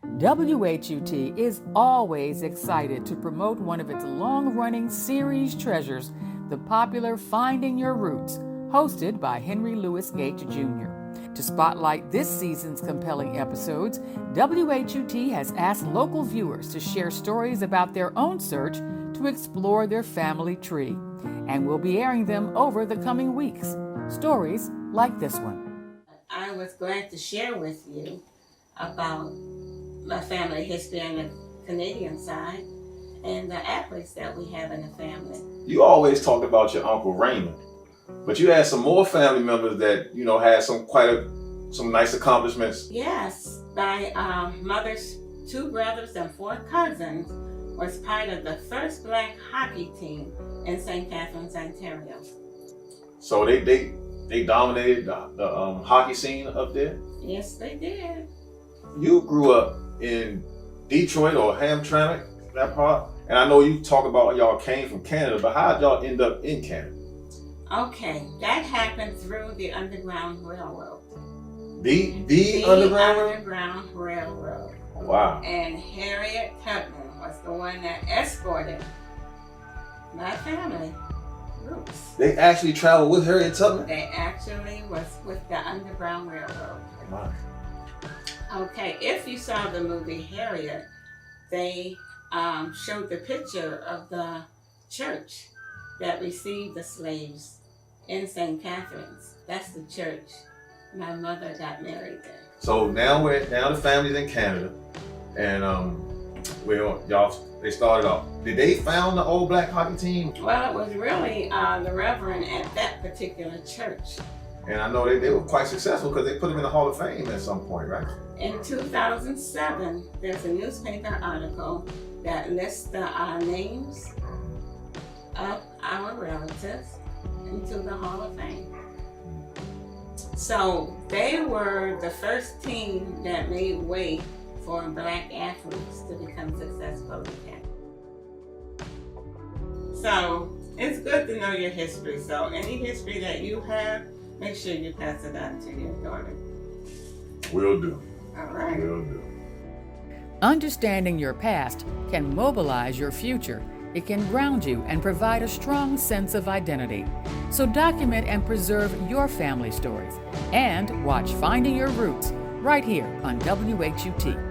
WHUT is always excited to promote one of its long-running series treasures, the popular Finding Your Roots, hosted by Henry Louis Gates Jr. To spotlight this season's compelling episodes, WHUT has asked local viewers to share stories about their own search to explore their family tree, and we'll be airing them over the coming weeks. Stories like this one. I was glad to share with you about my family history on the Canadian side and the athletes that we have in the family. You always talked about your Uncle Raymond, but you had some more family members that, had some nice accomplishments. Yes, my mother's 2 brothers and 4 cousins was part of the first black hockey team in St. Catharines, Ontario. So they dominated the hockey scene up there? Yes, they did. You grew up in Detroit or Hamtramck, that part? And I know you talk about y'all came from Canada, but how'd y'all end up in Canada? Okay, that happened through the Underground Railroad. The Underground Railroad. Wow. And Harriet Tubman was the one that escorted my family roots. They actually traveled with Harriet Tubman? They actually was with the Underground Railroad. Wow. Okay, if you saw the movie Harriet, they showed the picture of the church that received the slaves in St. Catharines. That's the church my mother got married there. So now the family's in Canada, and they started off. Did they found the old black hockey team? Well, it was really the reverend at that particular church. And I know they were quite successful because they put them in the Hall of Fame at some point, right? In 2007, there's a newspaper article that lists the names of our relatives into the Hall of Fame. So they were the first team that made way for black athletes to become successful in Canada. So it's good to know your history. So any history that you have, make sure you pass it on to your daughter. Will do. All right. Will do. Understanding your past can mobilize your future. It can ground you and provide a strong sense of identity. So document and preserve your family stories and watch Finding Your Roots right here on WHUT.